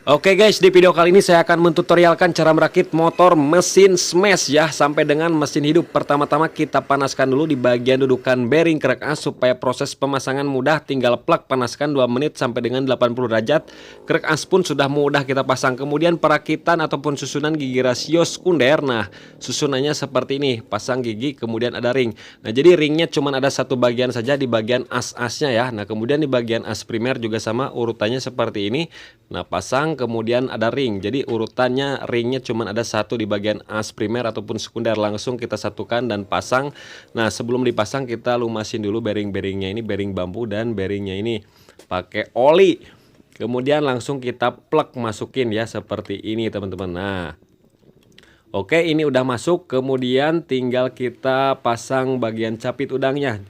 Oke guys, di video kali ini saya akan mentutorialkan cara merakit motor mesin smash ya sampai dengan mesin hidup. Pertama-tama kita panaskan dulu di bagian dudukan bearing krek as supaya proses pemasangan mudah. Tinggal plug panaskan 2 menit sampai dengan 80 derajat. Krek as pun sudah mudah kita pasang. Kemudian perakitan ataupun susunan gigi rasio sekunder. Nah, susunannya seperti ini. Pasang gigi kemudian ada ring. Nah, jadi ringnya cuma ada satu bagian saja di bagian as-asnya ya. Nah, kemudian di bagian as primer juga sama urutannya seperti ini. Nah, pasang kemudian ada ring. Jadi urutannya ringnya cuma ada satu di bagian as primer ataupun sekunder. Langsung kita satukan dan pasang. Nah, sebelum dipasang kita lumasin dulu bearing-bearingnya ini, bearing bambu dan bearingnya ini pakai oli. Kemudian langsung kita plug masukin ya seperti ini teman-teman. Nah, oke, ini udah masuk. Kemudian tinggal kita pasang bagian capit udangnya.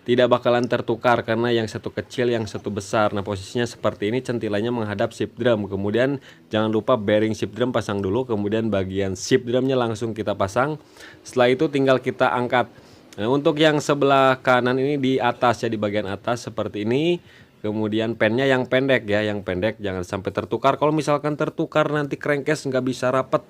Tidak bakalan tertukar karena yang satu kecil yang satu besar. Nah, posisinya seperti ini, centilanya menghadap shift drum. Kemudian jangan lupa bearing shift drum pasang dulu. Kemudian bagian shift drumnya langsung kita pasang. Setelah itu tinggal kita angkat. Nah, untuk yang sebelah kanan ini di atas ya, di bagian atas seperti ini. Kemudian pennya yang pendek ya, yang pendek jangan sampai tertukar. Kalau misalkan tertukar nanti crankcase nggak bisa rapet.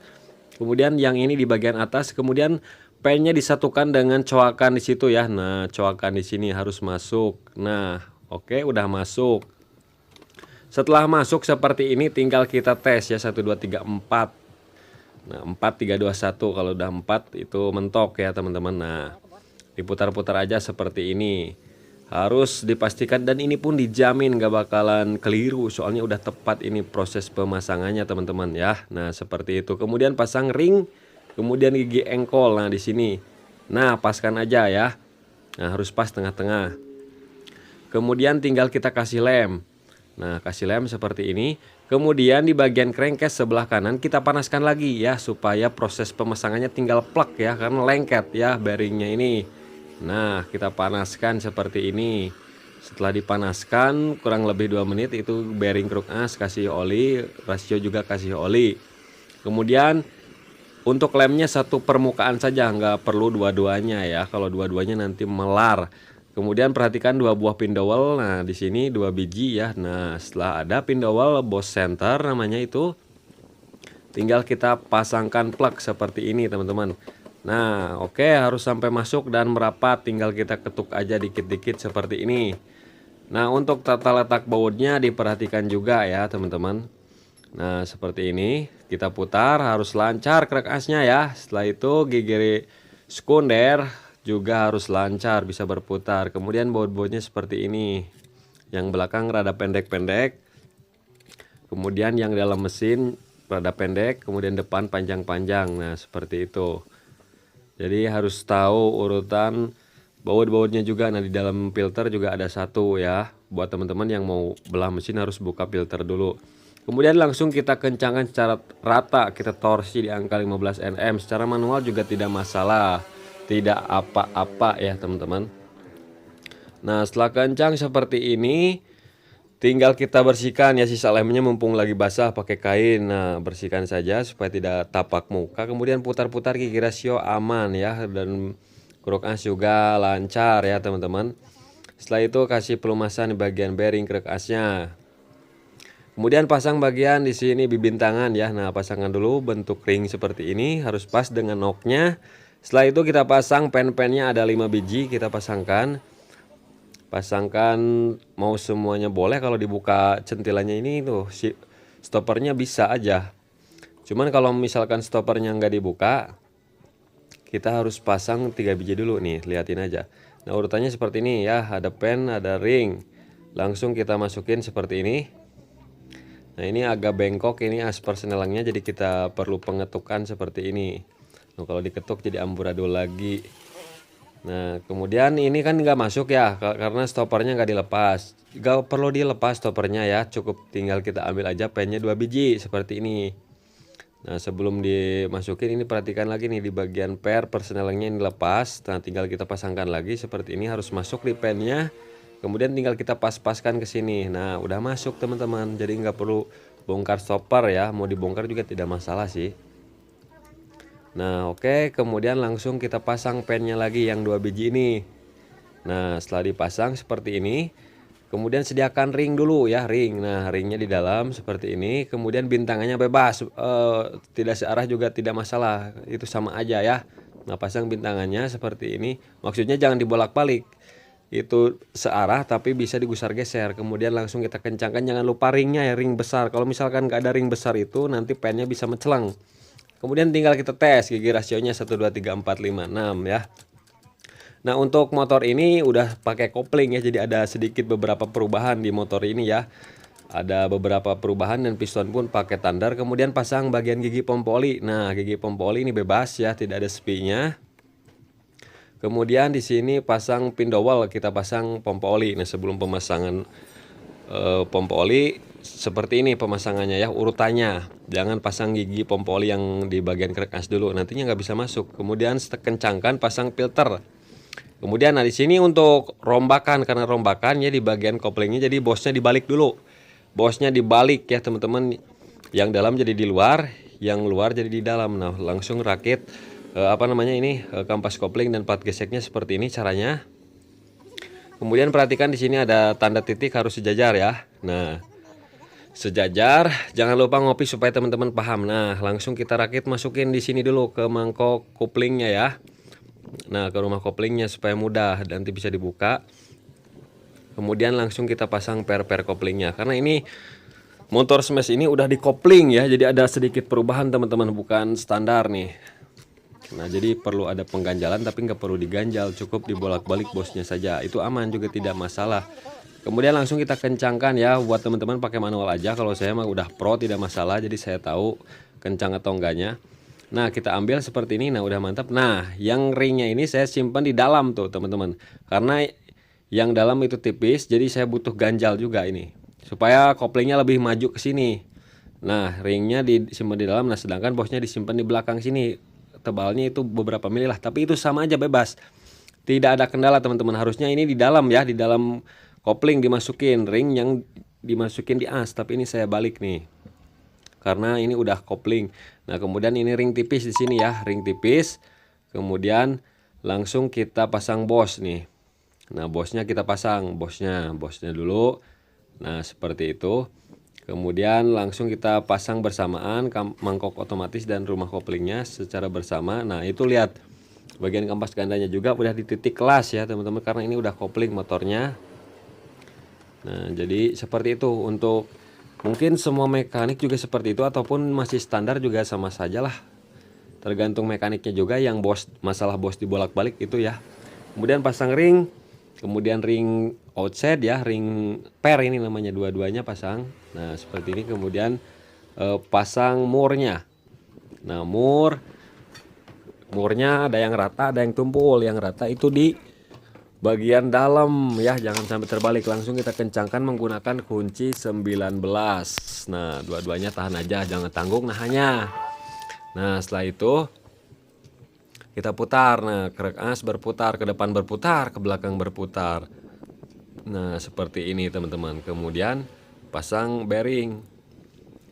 Kemudian yang ini di bagian atas, kemudian pennya disatukan dengan coakan di situ ya. Nah, coakan di sini harus masuk. Nah, oke, udah masuk. Setelah masuk seperti ini tinggal kita tes ya, 1 2 3 4. Nah, 4 3 2 1. Kalau udah 4 itu mentok ya, teman-teman. Nah, diputar-putar aja seperti ini. Harus dipastikan dan ini pun dijamin gak bakalan keliru, soalnya udah tepat ini proses pemasangannya teman-teman ya. Nah, seperti itu. Kemudian pasang ring, kemudian gigi engkol. Nah, di sini. Nah, paskan aja ya. Nah, harus pas tengah-tengah. Kemudian tinggal kita kasih lem. Nah, kasih lem seperti ini. Kemudian di bagian crankcase sebelah kanan kita panaskan lagi ya supaya proses pemasangannya tinggal plug ya, karena lengket ya bearingnya ini. Nah, kita panaskan seperti ini. Setelah dipanaskan kurang lebih 2 menit itu bearing kruk as kasih oli, rasio juga kasih oli. Kemudian untuk lemnya satu permukaan saja, nggak perlu dua-duanya ya. Kalau dua-duanya nanti melar. Kemudian perhatikan 2 buah pin dowel. Nah, di sini 2 biji ya. Nah, setelah ada pin dowel boss center namanya itu, tinggal kita pasangkan plug seperti ini teman-teman. Nah, oke, harus sampai masuk dan merapat, tinggal kita ketuk aja dikit-dikit seperti ini. Nah, untuk tata letak bautnya diperhatikan juga ya teman-teman. Nah, seperti ini kita putar, harus lancar krek asnya ya. Setelah itu gigi sekunder juga harus lancar, bisa berputar. Kemudian baut-bautnya seperti ini. Yang belakang rada pendek-pendek. Kemudian yang dalam mesin rada pendek, kemudian depan panjang-panjang. Nah, seperti itu. Jadi harus tahu urutan baut-bautnya juga. Nah, di dalam filter juga ada satu ya. Buat teman-teman yang mau belah mesin harus buka filter dulu. Kemudian langsung kita kencangkan secara rata, kita torsi di angka 15 Nm. Secara manual juga tidak masalah, tidak apa-apa ya teman-teman. Nah, setelah kencang seperti ini, tinggal kita bersihkan ya sisa lemnya mumpung lagi basah pakai kain. Nah, bersihkan saja supaya tidak tapak muka. Kemudian putar-putar gigi rasio aman ya, dan kruk as juga lancar ya teman-teman. Setelah itu kasih pelumasan di bagian bearing kruk asnya. Kemudian pasang bagian di sini bibintangan ya. Nah, pasangkan dulu bentuk ring seperti ini, harus pas dengan noknya. Setelah itu kita pasang pen-pennya ada 5 biji, kita pasangkan mau semuanya boleh. Kalau dibuka centilannya ini tuh si stoppernya bisa aja, cuman kalau misalkan stoppernya nggak dibuka kita harus pasang 3 biji dulu nih, liatin aja. Nah, urutannya seperti ini ya, ada pen ada ring, langsung kita masukin seperti ini. Nah, ini agak bengkok ini as persnelangnya, jadi kita perlu pengetukan seperti ini. Nah, kalau diketuk jadi amburadul lagi. Nah, kemudian ini kan nggak masuk ya karena stoppernya nggak dilepas. Nggak perlu dilepas stoppernya ya, cukup tinggal kita ambil aja pennya 2 biji seperti ini. Nah, sebelum dimasukin ini perhatikan lagi nih di bagian persnelingnya ini lepas. Nah, tinggal kita pasangkan lagi seperti ini, harus masuk di pennya. Kemudian tinggal kita pas-paskan ke sini. Nah, udah masuk teman-teman. Jadi nggak perlu bongkar stopper ya, mau dibongkar juga tidak masalah sih. Nah, oke, kemudian langsung kita pasang pennya lagi yang 2 biji ini. Nah, setelah dipasang seperti ini, Kemudian sediakan ring dulu ya, ring. Nah, ringnya di dalam seperti ini. Kemudian bintangannya bebas, tidak searah juga tidak masalah, itu sama aja ya. Nah, pasang bintangannya seperti ini. Maksudnya jangan dibolak-balik. Itu searah tapi bisa digusar geser. Kemudian langsung kita kencangkan, jangan lupa ringnya ya, ring besar. Kalau misalkan nggak ada ring besar itu nanti pennya bisa mencelang. Kemudian tinggal kita tes gigi rasionya 1 2 3 4 5 6 ya. Nah, untuk motor ini udah pakai kopling ya, jadi ada sedikit beberapa perubahan di motor ini ya. Ada beberapa perubahan dan piston pun pakai tandar. Kemudian pasang bagian gigi pompa oli. Nah, gigi pompa oli ini bebas ya, tidak ada sepinya. Kemudian di sini pasang pin dowel, kita pasang pompa oli. Nah, sebelum pemasangan pompa oli seperti ini pemasangannya ya, urutannya. Jangan pasang gigi pompa oli yang di bagian krek as dulu, nantinya nggak bisa masuk. Kemudian kencangkan pasang filter. Kemudian nah di sini untuk rombakan, karena rombakan ya di bagian koplingnya, jadi bosnya dibalik dulu. Bosnya dibalik ya teman-teman. Yang dalam jadi di luar, yang luar jadi di dalam. Nah, langsung rakit kampas kopling dan plat geseknya seperti ini caranya. Kemudian perhatikan di sini ada tanda titik harus sejajar ya. Nah, sejajar, jangan lupa ngopi supaya teman-teman paham. Nah, langsung kita rakit, masukin di sini dulu ke mangkok koplingnya ya. Nah, ke rumah koplingnya supaya mudah nanti bisa dibuka. Kemudian langsung kita pasang per koplingnya. Karena ini motor smash ini udah di kopling ya, jadi ada sedikit perubahan teman-teman, bukan standar nih. Nah, jadi perlu ada pengganjalan tapi nggak perlu diganjal, cukup dibolak-balik bosnya saja. Itu aman juga, tidak masalah. Kemudian langsung kita kencangkan ya, buat teman-teman pakai manual aja. Kalau saya mah udah pro tidak masalah, jadi saya tahu kencang atau enggaknya. Nah, kita ambil seperti ini. Nah, udah mantap. Nah, yang ringnya ini saya simpan di dalam tuh teman-teman. Karena yang dalam itu tipis, jadi saya butuh ganjal juga ini. Supaya koplingnya lebih maju ke sini. Nah, ringnya disimpan di dalam, nah sedangkan bosnya disimpan di belakang sini. Tebalnya itu beberapa mili lah, tapi itu sama aja bebas, tidak ada kendala teman-teman. Harusnya ini di dalam ya, di dalam kopling dimasukin ring yang dimasukin di as, tapi ini saya balik nih karena ini udah kopling. Nah, kemudian ini ring tipis di sini ya, ring tipis. Kemudian langsung kita pasang bos nih. Nah, bosnya kita pasang, bosnya dulu. Nah, seperti itu. Kemudian langsung kita pasang bersamaan mangkok otomatis dan rumah koplingnya secara bersama. Nah, itu lihat bagian kampas gandanya juga udah di titik kelas ya teman-teman, karena ini udah kopling motornya. Nah, jadi seperti itu. Untuk mungkin semua mekanik juga seperti itu, ataupun masih standar juga sama saja lah. Tergantung mekaniknya juga, yang masalah bos dibolak-balik itu ya. Kemudian pasang ring. Kemudian ring outside ya, ring per ini namanya, dua-duanya pasang. Nah, seperti ini. Kemudian pasang murnya. Nah, murnya ada yang rata, ada yang tumpul. Yang rata itu di bagian dalam ya, jangan sampai terbalik. Langsung kita kencangkan menggunakan kunci 19. Nah, dua-duanya tahan aja, jangan tanggung nahannya. Nah, setelah itu kita putar. Nah, krek as berputar, ke depan berputar, ke belakang berputar. Nah, seperti ini teman-teman. Kemudian pasang bearing.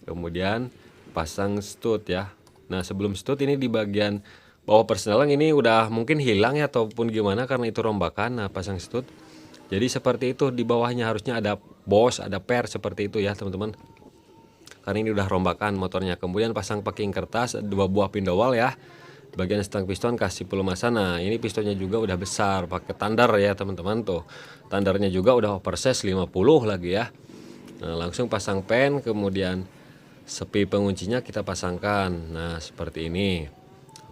Kemudian pasang stud ya. Nah, sebelum stud ini di bagian bawah persneling ini udah mungkin hilang ya, ataupun gimana karena itu rombakan. Nah, pasang stud. Jadi seperti itu, di bawahnya harusnya ada bos, ada per seperti itu ya teman-teman. Karena ini udah rombakan motornya. Kemudian pasang packing kertas, 2 buah pin dowel ya. Bagian stang piston kasih pelumasan. Nah, ini pistonnya juga udah besar, pakai tandar ya teman-teman tuh. Tandarnya juga udah oversize 50 lagi ya. Nah, langsung pasang pen, kemudian sepi penguncinya kita pasangkan. Nah, seperti ini.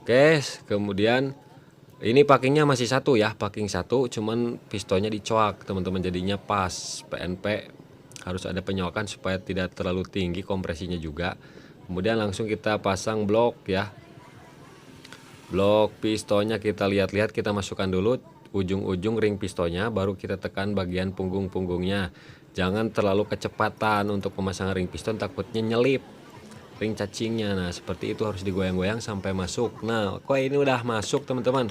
Oke, kemudian ini packingnya masih satu ya, packing satu, cuman pistonnya dicoak teman-teman, jadinya pas. PNP harus ada penyoakan supaya tidak terlalu tinggi kompresinya juga. Kemudian langsung kita pasang blok ya. Blok pistonnya kita lihat-lihat, kita masukkan dulu ujung-ujung ring pistonnya, baru kita tekan bagian punggung-punggungnya. Jangan terlalu kecepatan untuk pemasangan ring piston, takutnya nyelip ring cacingnya. Nah, seperti itu harus digoyang-goyang sampai masuk. Nah, kok ini udah masuk teman-teman,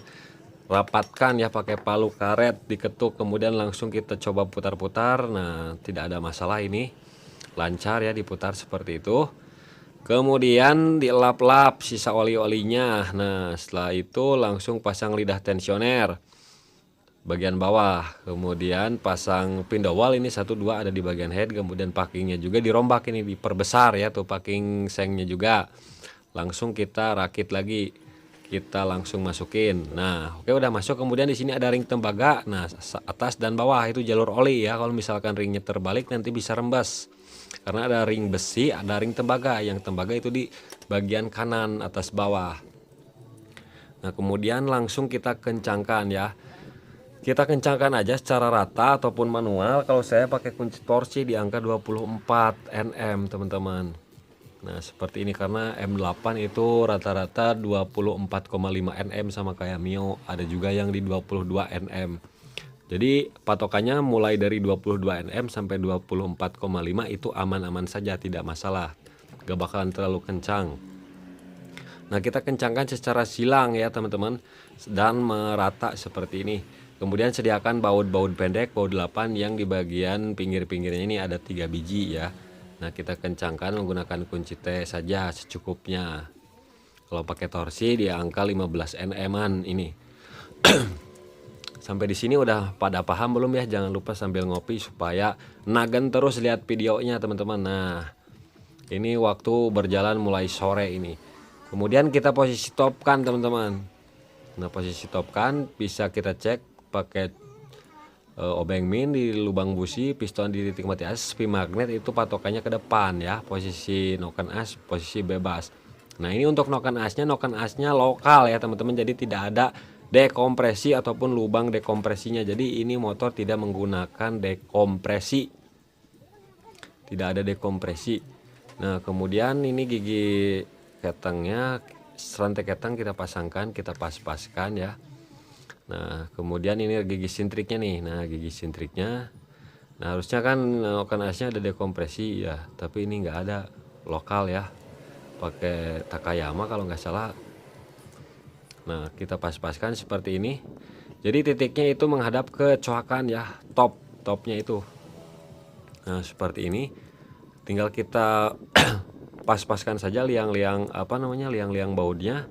rapatkan ya pakai palu karet, diketuk, kemudian langsung kita coba putar-putar. Nah, tidak ada masalah, ini lancar ya diputar seperti itu. Kemudian dilap-lap sisa oli-olinya. Nah, setelah itu langsung pasang lidah tensioner. bagian bawah, kemudian pasang pindah wall ini 1 2 ada di bagian head, kemudian packingnya juga dirombak ini diperbesar ya tuh packing sengnya juga. Langsung kita rakit lagi, kita langsung masukin. Nah, oke udah masuk, kemudian di sini ada ring tembaga. Nah, atas dan bawah itu jalur oli ya. Kalau misalkan ringnya terbalik nanti bisa rembes. Karena ada ring besi, ada ring tembaga. Yang tembaga itu di bagian kanan atas bawah. Nah, kemudian langsung kita kencangkan ya. Kita kencangkan aja secara rata ataupun manual. Kalau saya pakai kunci torsi di angka 24 Nm teman-teman. Nah seperti ini karena M8 itu rata-rata 24,5 Nm sama kayak Mio. Ada juga yang di 22 Nm. Jadi patokannya mulai dari 22 Nm sampai 24,5 itu aman-aman saja, tidak masalah. Gak bakalan terlalu kencang. Nah kita kencangkan secara silang ya teman-teman, dan merata seperti ini. Kemudian sediakan baut-baut pendek, baut 8 yang di bagian pinggir-pinggirnya ini ada 3 biji ya. Nah kita kencangkan menggunakan kunci T saja secukupnya. Kalau pakai torsi di angka 15 Nm ini. Sampai di sini udah pada paham belum ya? Jangan lupa sambil ngopi supaya nagen terus lihat videonya teman-teman. Nah ini waktu berjalan mulai sore ini. Kemudian kita posisi topkan teman-teman. Nah posisi topkan bisa kita cek pakai obeng min di lubang busi, piston di titik mati as, spin magnet itu patokannya ke depan ya. Posisi noken as, posisi bebas. Nah ini untuk noken asnya lokal ya teman-teman. Jadi tidak ada dekompresi ataupun lubang dekompresinya. Jadi ini motor tidak menggunakan dekompresi. Tidak ada dekompresi. Nah kemudian ini gigi ketangnya, rantai ketang kita pasangkan, kita pas-paskan ya. Nah kemudian ini gigi sintriknya nih. Nah gigi sintriknya, nah harusnya kan noken asnya ada dekompresi ya, tapi ini enggak ada, lokal ya, pakai Takayama kalau nggak salah. Nah kita pas-paskan seperti ini. Jadi titiknya itu menghadap ke coakan ya, topnya itu. Nah seperti ini, tinggal kita pas-paskan saja liang-liang liang-liang bautnya.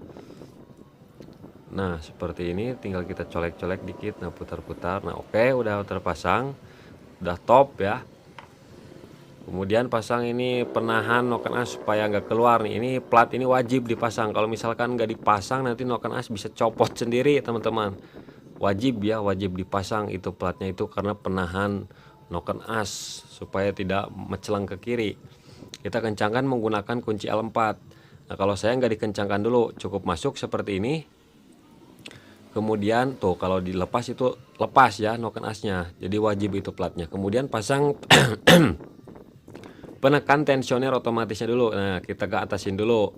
Nah seperti ini, tinggal kita colek-colek dikit, nah putar-putar. Nah oke, udah terpasang, udah top ya. Kemudian pasang ini penahan noken as supaya nggak keluar nih. Ini plat ini wajib dipasang. Kalau misalkan nggak dipasang nanti noken as bisa copot sendiri teman-teman. Wajib ya, wajib dipasang itu platnya itu karena penahan noken as supaya tidak mencelang ke kiri. Kita kencangkan menggunakan kunci L4. Nah kalau saya nggak dikencangkan dulu, cukup masuk seperti ini. Kemudian tuh kalau dilepas itu lepas ya noken asnya, jadi wajib itu platnya. Kemudian pasang penekan tensioner otomatisnya dulu. Nah kita ke atasin dulu,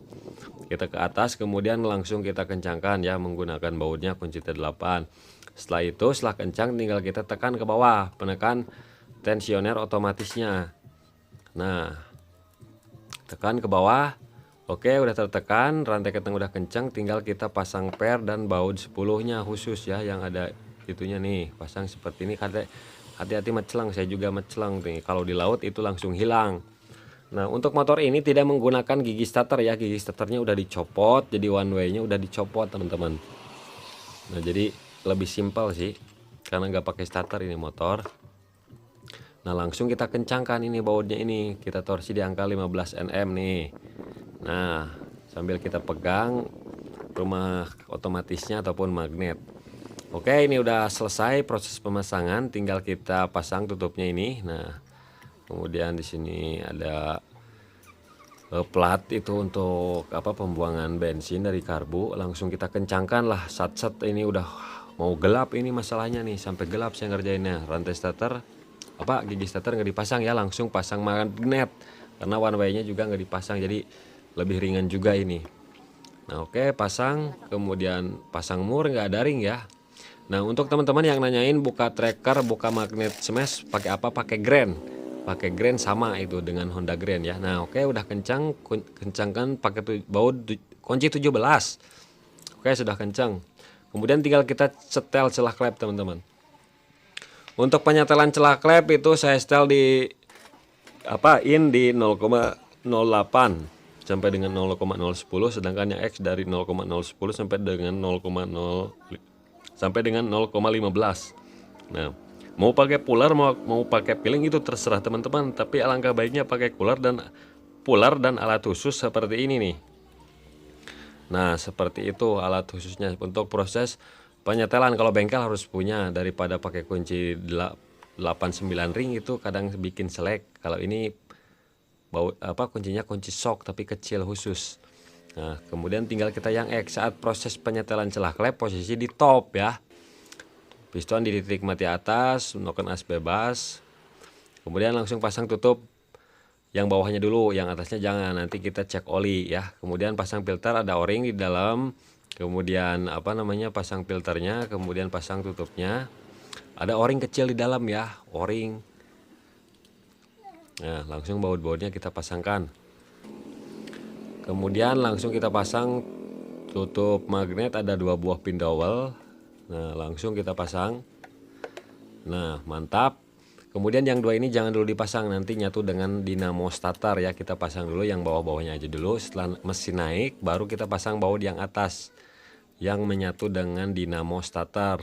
kita ke atas, kemudian langsung kita kencangkan ya menggunakan bautnya kunci T8. Setelah itu, setelah kencang tinggal kita tekan ke bawah, penekan tensioner otomatisnya. Nah tekan ke bawah. Oke udah tertekan, rantai ketang udah kencang, tinggal kita pasang per dan baut 10-nya khusus ya, yang ada itunya nih, pasang seperti ini. Hati-hati mencelang, saya juga mencelang nih, kalau di laut itu langsung hilang. Nah untuk motor ini tidak menggunakan gigi starter ya, gigi starternya udah dicopot, jadi one way nya udah dicopot teman-teman. Nah jadi lebih simpel sih, karena nggak pakai starter ini motor. Nah langsung kita kencangkan ini bautnya ini, kita torsi di angka 15 Nm nih. Nah sambil kita pegang rumah otomatisnya ataupun magnet. Oke ini udah selesai proses pemasangan, tinggal kita pasang tutupnya ini. Nah kemudian di sini ada plat itu untuk apa, pembuangan bensin dari karbu. Langsung kita kencangkan lah, sat-sat. Ini udah mau gelap ini masalahnya nih, sampai gelap saya ngerjainnya. Rantai starter gigi starter nggak dipasang ya, langsung pasang magnet karena one way nya juga nggak dipasang, jadi lebih ringan juga ini. Nah oke pasang, kemudian pasang mur, nggak ada ring ya. Nah untuk teman-teman yang nanyain buka tracker, buka magnet smash pakai apa, pakai Grand sama itu dengan Honda Grand ya. Nah oke udah kencangkan pakai baut kunci 17. Oke sudah kencang, kemudian tinggal kita setel celah klep teman-teman. Untuk penyetelan celah klep itu saya setel di di 0,08 sampai dengan 0,010, sedangkan yang X dari 0,010 sampai dengan 0,0 sampai dengan 0,15. Nah, mau pakai puller mau pakai piling itu terserah teman-teman, tapi alangkah baiknya pakai puller dan alat khusus seperti ini nih. Nah, seperti itu alat khususnya untuk proses penyetelan. Kalau bengkel harus punya, daripada pakai kunci 89 ring itu kadang bikin selek. Kalau ini kuncinya kunci sok tapi kecil khusus. Nah, kemudian tinggal kita yang X. Saat proses penyetelan celah klep posisi di top ya. Piston di titik mati atas, menggunakan as bebas. Kemudian langsung pasang tutup yang bawahnya dulu, yang atasnya jangan. Nanti kita cek oli ya. Kemudian pasang filter, ada o-ring di dalam. Kemudian pasang filternya, kemudian pasang tutupnya. Ada o-ring kecil di dalam ya, o-ring. Nah, langsung baut-bautnya kita pasangkan. Kemudian langsung kita pasang tutup magnet, ada 2 buah pin dowel. Nah, langsung kita pasang. Nah, mantap. Kemudian yang 2 ini jangan dulu dipasang, nanti nyatu dengan dinamo starter ya. Kita pasang dulu yang bawah-bawahnya aja dulu. Setelah mesin naik baru kita pasang baut yang atas yang menyatu dengan dinamo starter.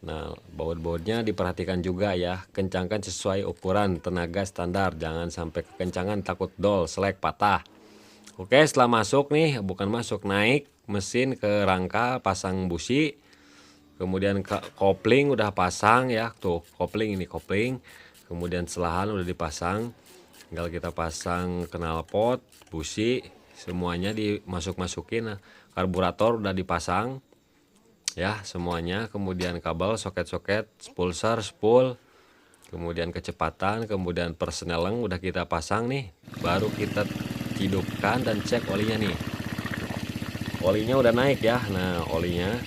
Nah, baut-bautnya diperhatikan juga ya, kencangkan sesuai ukuran tenaga standar, jangan sampai kekencangan takut dol, selek, patah. Oke, setelah masuk nih, naik mesin ke rangka, pasang busi. Kemudian kopling udah pasang ya, tuh kopling. Kemudian selahan udah dipasang, tinggal kita pasang knalpot, busi, semuanya masukin. Nah, karburator udah dipasang ya semuanya. Kemudian kabel, soket-soket, spool, kemudian kecepatan, kemudian persneleng udah kita pasang nih. Baru kita hidupkan dan cek olinya nih. Olinya udah naik ya. Nah, olinya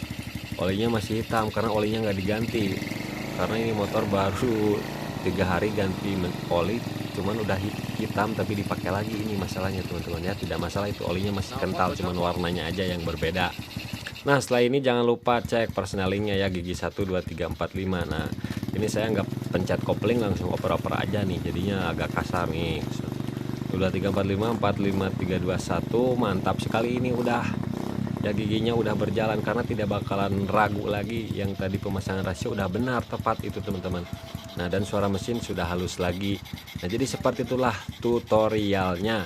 masih hitam karena olinya nggak diganti, karena ini motor baru 3 hari ganti oli, cuman udah hitam tapi dipakai lagi. Ini masalahnya teman-teman ya, tidak masalah itu olinya masih kental, cuman warnanya aja yang berbeda. Nah, setelah ini jangan lupa cek persnelingnya ya, gigi 1 2 3 4 5. Nah, ini saya nggak pencet kopling, langsung oper-oper aja nih, jadinya agak kasar nih. 2 3 4 5 4 5 3 2 1. Mantap sekali ini udah ya, giginya udah berjalan karena tidak bakalan ragu lagi. Yang tadi pemasangan rasio udah benar, tepat itu teman-teman. Nah, dan suara mesin sudah halus lagi. Nah, jadi seperti itulah tutorialnya.